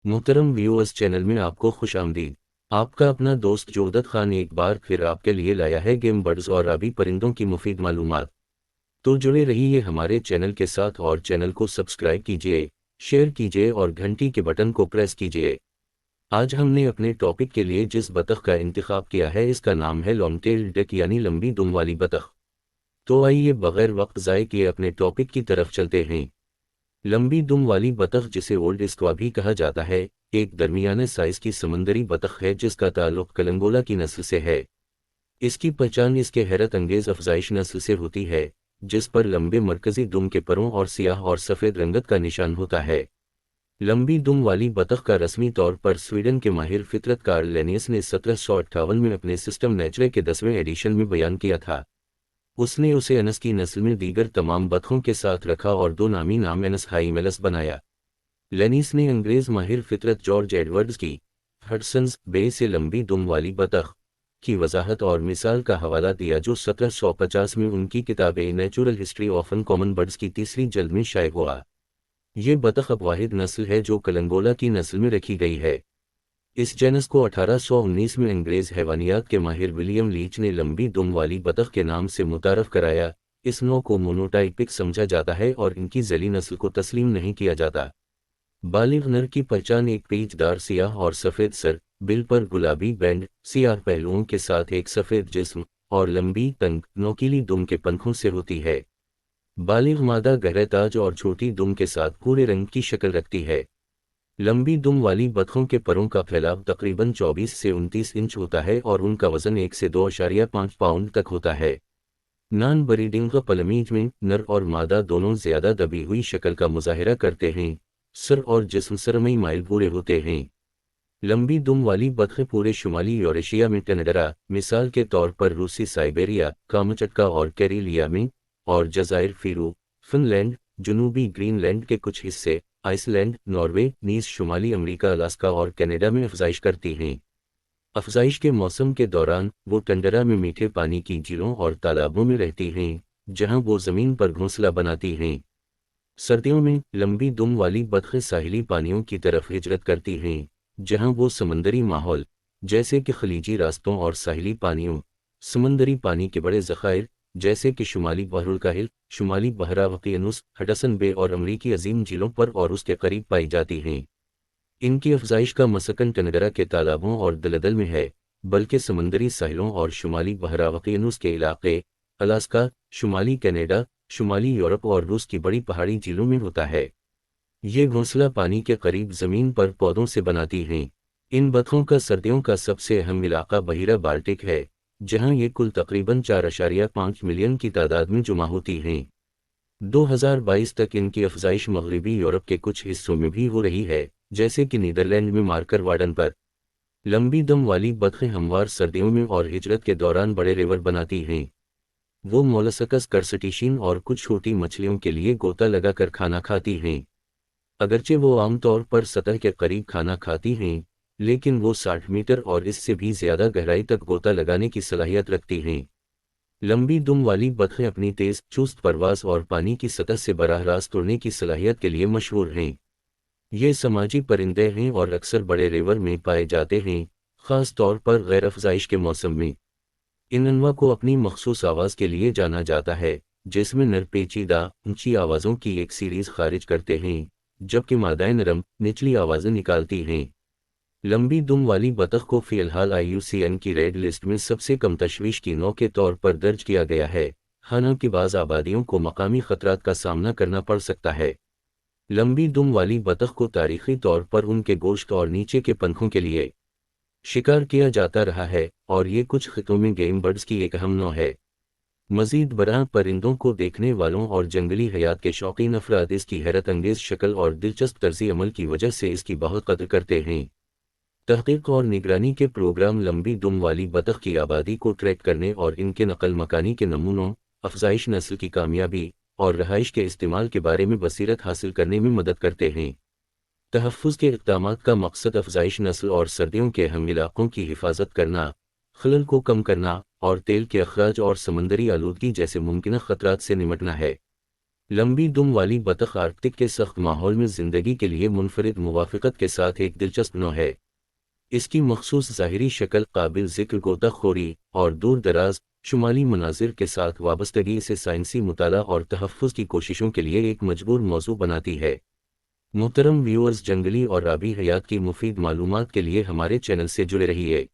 محترم viewers, channel में आपको खुश आमदीद। आपका अपना दोस्त जोदत खान एक बार फिर आपके लिए लाया है गेम बर्ड्स और आबी परिंदों की मुफीद मालूमात। तो जुड़े रहिए हमारे चैनल के साथ और चैनल को सब्सक्राइब कीजिए, शेयर कीजिए और घंटी के बटन को प्रेस कीजिए। आज हमने अपने टॉपिक के लिए जिस बतख का इंतखाब किया है इसका नाम है लॉन्ग टेल डक यानी लंबी दुम वाली बतख। तो आइए बगैर वक्त ज़ाय किए अपने टॉपिक की तरफ चलते हैं। लंबी दुम वाली बतख, जिसे ओल्ड स्क्वा भी कहा जाता है, एक दरमियाने साइज की समंदरी बतख है जिसका ताल्लुक कलंगोला की नस्ल से है। इसकी पहचान इसके हैरत अंगेज अफजाइश नस्ल से होती है, जिस पर लंबे मरकजी दुम के परों और सियाह और सफ़ेद रंगत का निशान होता है। लंबी दुम वाली बतख का रस्मी तौर पर स्वीडन के माहिर फितरतकार लेनियस ने 1758 में अपने सिस्टम नेचरे के 10वें एडिशन में बयान किया था। उसने उसे एनस की नस्ल में दीगर तमाम बतखों के साथ रखा और दो नामी नाम एनस हाईमेलस बनाया। लेनिस ने अंग्रेज माहिर फितरत जॉर्ज एडवर्ड्स की हडसन्स बे से लंबी दुम वाली बतख की वजाहत और मिसाल का हवाला दिया, जो 1750 में उनकी किताब a natural history of uncommon birds की तीसरी जल्द में शाये हुआ। ये बतख अब वाहिद नस्ल है जो कलंगोला की नस्ल में रखी गई है। इस जेनस को 1819 में अंग्रेज हैवानियात के माहिर विलियम लीच ने लंबी दुम वाली बतख के नाम से मुतारफ कराया। इस नौ को मोनोटाइपिक समझा जाता है और इनकी ज़ैली नस्ल को तस्लीम नहीं किया जाता। बालिग नर की पहचान एक पेचदार सियाह और सफ़ेद सर, बिल पर गुलाबी बैंड, सियाह पहलुओं के साथ एक सफ़ेद जिस्म और लंबी तंग नोकीली दुम के पंखों से होती है। बालिग मादा गहरे ताज और छोटी दुम के साथ भूरे रंग की शक्ल रखती है। लंबी दुम वाली बतखों के परों का फैलाव तकरीबन 24 से 29 इंच होता है और उनका वजन 1 से 2.5 पाउंड तक होता है। नॉन ब्रीडिंग पलमीज में नर और मादा दोनों ज़्यादा दबी हुई शक्ल का मुजाहिरा करते हैं। सर और जिस्म सरमई माइल पूरे होते हैं। लंबी दुम वाली बतखें पूरे शुमाली यूरेशिया में टंडरा, मिसाल के तौर पर रूसी साइबेरिया, कामचटका और कैरिलिया में, और जज़ायर फीरू, फिनलैंड, जनूबी ग्रीनलैंड के कुछ हिस्से, आइसलैंड, नॉर्वे, नीस, शुमाली अमेरिका, अलास्का और कनाडा में अफजाइश करती हैं। अफजाइश के मौसम के दौरान वो टंडरा में मीठे पानी की झीलों और तालाबों में रहती हैं, जहां वो ज़मीन पर घोंसला बनाती हैं। सर्दियों में लंबी दुम वाली बतखें साहिली पानियों की तरफ हिजरत करती हैं, जहां वो समंदरी माहौल जैसे कि खलीजी रास्तों और साहिली पानियों, समंदरी पानी के बड़े ज़खायर जैसे कि शुमाली बहरुल काहिल, शुमाली बहरा वक़ियानूस, हडसन बे और अमरीकी अजीम झीलों पर और उसके करीब पाई जाती हैं। इनकी अफजाइश का मसकन टंडरा के तालाबों और दलदल में है, बल्कि समंदरी साहिलों और शुमाली बहरा वक़ियानूस के इलाके, अलास्का, शुमाली कनाडा, शुमाली यूरोप और रूस की बड़ी पहाड़ी झीलों में होता है। ये घोंसला पानी के करीब ज़मीन पर पौधों से बनाती हैं। इन बतखों का सर्दियों का सबसे अहम इलाका बहिरा बाल्टिक है, जहां ये कुल तकरीबन 4.5 मिलियन की तादाद में जुमा होती हैं। 2022 तक इनकी अफजाइश मगरबी यूरोप के कुछ हिस्सों में भी हो रही है, जैसे कि नीदरलैंड में मार्कर वार्डन पर। लंबी दम वाली बतखें हमवार सर्दियों में और हिजरत के दौरान बड़े रिवर बनाती हैं। वो मोलस्कस, करसटीशियन और कुछ छोटी मछलियों के लिए गोता लगाकर खाना खाती हैं। अगरचे वो आमतौर पर सतह के करीब खाना खाती हैं, लेकिन वो 60 मीटर और इससे भी ज़्यादा गहराई तक गोता लगाने की सलाहियत रखती हैं। लंबी दुम वाली बतखें अपनी तेज़ चुस्त परवास और पानी की सतह से बराह रास्त उड़ने की सलाहियत के लिए मशहूर हैं। ये समाजी परिंदे हैं और अक्सर बड़े रिवर में पाए जाते हैं, ख़ास तौर पर गैर अफजाइश के मौसम में। इन अनवा को अपनी मखसूस आवाज़ के लिए जाना जाता है, जिसमें नर पेचीदा ऊंची आवाज़ों की एक सीरीज़ खारिज करते हैं, जबकि मादाएं नरम निचली आवाज़ें निकालती हैं। लंबी दुम वाली बतख को फ़िलहाल IUCN की रेड लिस्ट में सबसे कम तशवीश की नौ के तौर पर दर्ज किया गया है, हालांकि बाज़ आबादियों को मकामी ख़तरात का सामना करना पड़ सकता है। लंबी दुम वाली बतख को तारीख़ी तौर पर उनके गोश्त और नीचे के पंखों के लिए शिकार किया जाता रहा है, और ये कुछ खितों में गेम बर्ड्स की एक अहम नौ है। मज़ीद बराह परिंदों को देखने वालों और जंगली हयात के शौकीन अफराद इसकी हैरत अंगेज़ शक्ल और दिलचस्प तर्ज़ी अमल की वजह से इसकी बहुत कदर करते हैं। तहक़ीक़ और निगरानी के प्रोग्राम लंबी दुम वाली बतख की आबादी को ट्रैक करने और इनके नकल मकानी के नमूनों, अफजाइश नस्ल की कामयाबी और रहाइश के इस्तेमाल के बारे में बसीरत हासिल करने में मदद करते हैं। तहफ़्फ़ुज़ के इक़दामात का मकसद अफजाइश नस्ल और सर्दियों के अहम इलाक़ों की हिफाजत करना, खलल को कम करना और तेल के अखराज और समंदरी आलूदगी जैसे मुमकिन ख़तरात से निमटना है। لمبی دم والی بطخ آرکٹک کے سخت ماحول میں زندگی کے لیے منفرد موافقت کے ساتھ ایک دلچسپ نوع ہے۔ اس کی مخصوص ظاہری شکل قابل ذکر غوطہ خوری اور دور دراز شمالی مناظر کے ساتھ وابستگی سے سائنسی مطالعہ اور تحفظ کی کوششوں کے لیے ایک مجبور موضوع بناتی ہے۔ محترم ویورز، جنگلی اور آبی حیات کی مفید معلومات کے لیے ہمارے چینل سے جڑے رہیے۔